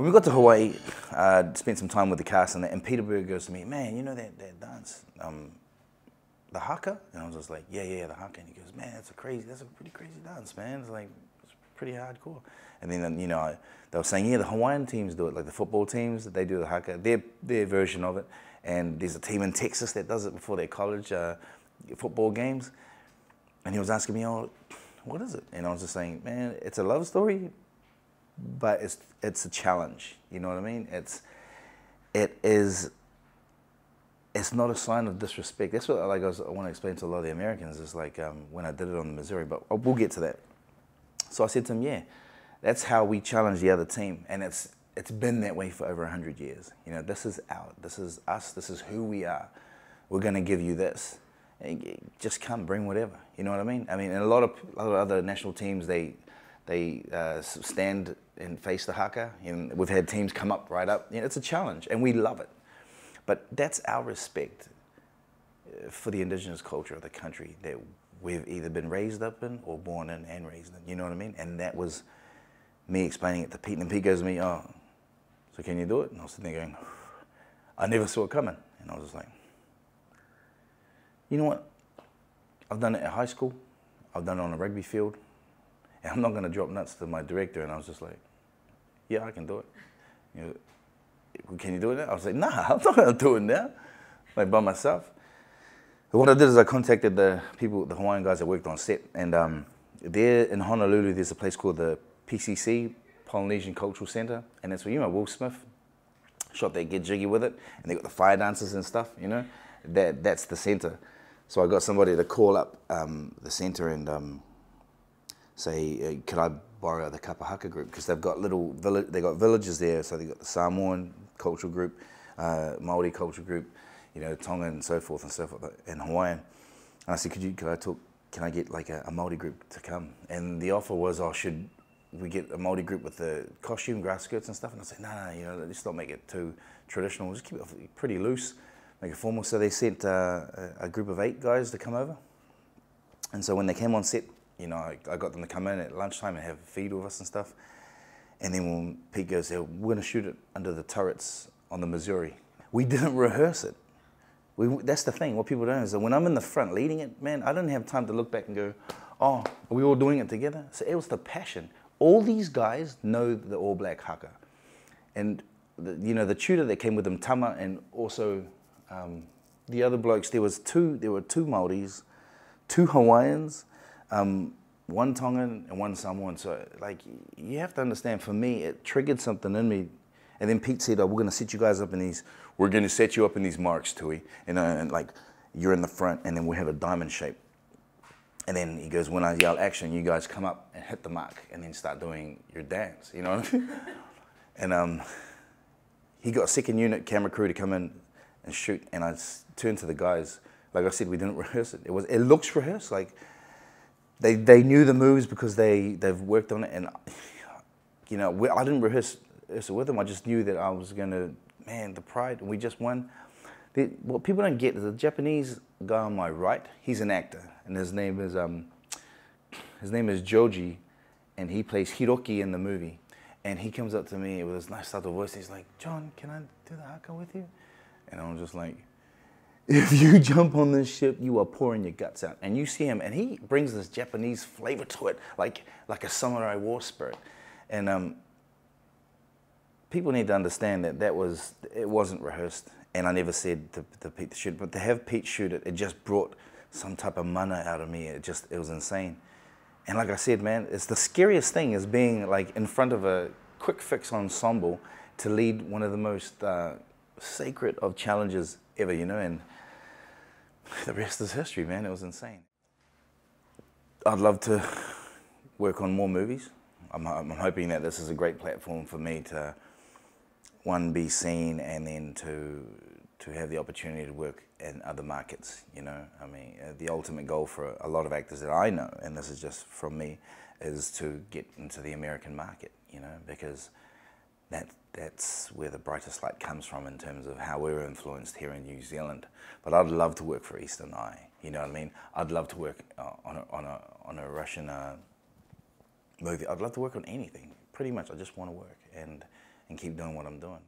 When we got to Hawaii, spent some time with the cast, and Peter Berg goes to me, man, you know that dance, the Haka? And I was just like, yeah, the Haka. And he goes, man, that's a pretty crazy dance, man. It's like, it's pretty hardcore. And then, you know, they were saying, yeah, the Hawaiian teams do it, like the football teams, they do the Haka, their version of it. And there's a team in Texas that does it before their college football games. And he was asking me, oh, what is it? And I was just saying, man, it's a love story, but it's a challenge. You know what I mean? It's not a sign of disrespect. That's what I want to explain to a lot of the Americans. Is like when I did it on the Missouri, but we'll get to that. So I said to him, yeah, that's how we challenge the other team, and it's been that way for over 100 years. You know, this is us, this is who we are. We're going to give you this. And just come, bring whatever. You know what I mean? I mean, and a lot of other national teams, they stand and face the Haka. And we've had teams come up, right up. You know, it's a challenge, and we love it. But that's our respect for the indigenous culture of the country that we've either been raised up in or born in and raised in. You know what I mean? And that was me explaining it to Pete. And Pete goes to me, oh, so can you do it? And I was sitting there going, I never saw it coming. And I was just like, you know what? I've done it at high school. I've done it on a rugby field. And I'm not going to drop nuts to my director. And I was just like, yeah, I can do it. You know, can you do it now? I was like, nah, I'm not going to do it now, like by myself. But what I did is I contacted the Hawaiian guys that worked on set. And there in Honolulu, there's a place called the PCC, Polynesian Cultural Center. And that's where, you know, Will Smith shot that Get Jiggy With It. And they got the fire dancers and stuff, you know. That's the center. So I got somebody to call up the center and say, could I borrow the Haka group? Because they've got villages there. So they've got the Samoan cultural group, Māori cultural group, you know, Tongan and so forth, and Hawaiian. And I said, can I get like a Māori group to come? And the offer was, oh, should we get a Māori group with the costume, grass skirts and stuff? And I said, no, you know, let's not make it too traditional. Just keep it pretty loose, make it formal. So they sent a group of 8 guys to come over. And so when they came on set, you know, I got them to come in at lunchtime and have a feed with us and stuff. And then when Pete goes, yeah, we're going to shoot it under the turrets on the Missouri. We didn't rehearse it. That's the thing. What people don't know is that when I'm in the front leading it, man, I didn't have time to look back and go, oh, are we all doing it together? So it was the passion. All these guys know the All Black Haka. And, you know, the tutor that came with them, Tama, and also the other blokes, there were 2 Māoris, 2 Hawaiians, 1 Tongan and 1 Samoan. So, like, you have to understand, for me, it triggered something in me. And then Pete said, oh, we're going to set you guys up in these, we're going to set you up in these marks, Tui. And like, you're in the front, and then we have a diamond shape. And then he goes, when I yell action, you guys come up and hit the mark, and then start doing your dance, you know what I mean? And he got a second unit camera crew to come in and shoot, and I turned to the guys. Like I said, we didn't rehearse it. It looks rehearsed, like, they knew the moves because they've worked on it, and you know, I didn't rehearse it with them. I just knew that I was gonna, man, the pride, and we just won. What people don't get is the Japanese guy on my right. He's an actor, and his name is Joji, and he plays Hiroki in the movie. And he comes up to me with his nice subtle voice. He's like, John, can I do the Haka with you? And I'm just like, if you jump on this ship, you are pouring your guts out. And you see him, and he brings this Japanese flavor to it, like a samurai war spirit. And people need to understand that it wasn't rehearsed. And I never said to Pete to shoot it, but to have Pete shoot it, it just brought some type of mana out of me. It was insane. And like I said, man, it's the scariest thing is being like in front of a quick fix ensemble to lead one of the most sacred of challenges ever, you know, and the rest is history, man. It was insane. I'd love to work on more movies. I'm hoping that this is a great platform for me to, one, be seen, and then to have the opportunity to work in other markets, you know. I mean, the ultimate goal for a lot of actors that I know, and this is just from me, is to get into the American market, you know, because that's where the brightest light comes from in terms of how we're influenced here in New Zealand. But I'd love to work for Eastern Eye, you know what I mean? I'd love to work on a Russian movie. I'd love to work on anything, pretty much. I just want to work and and keep doing what I'm doing.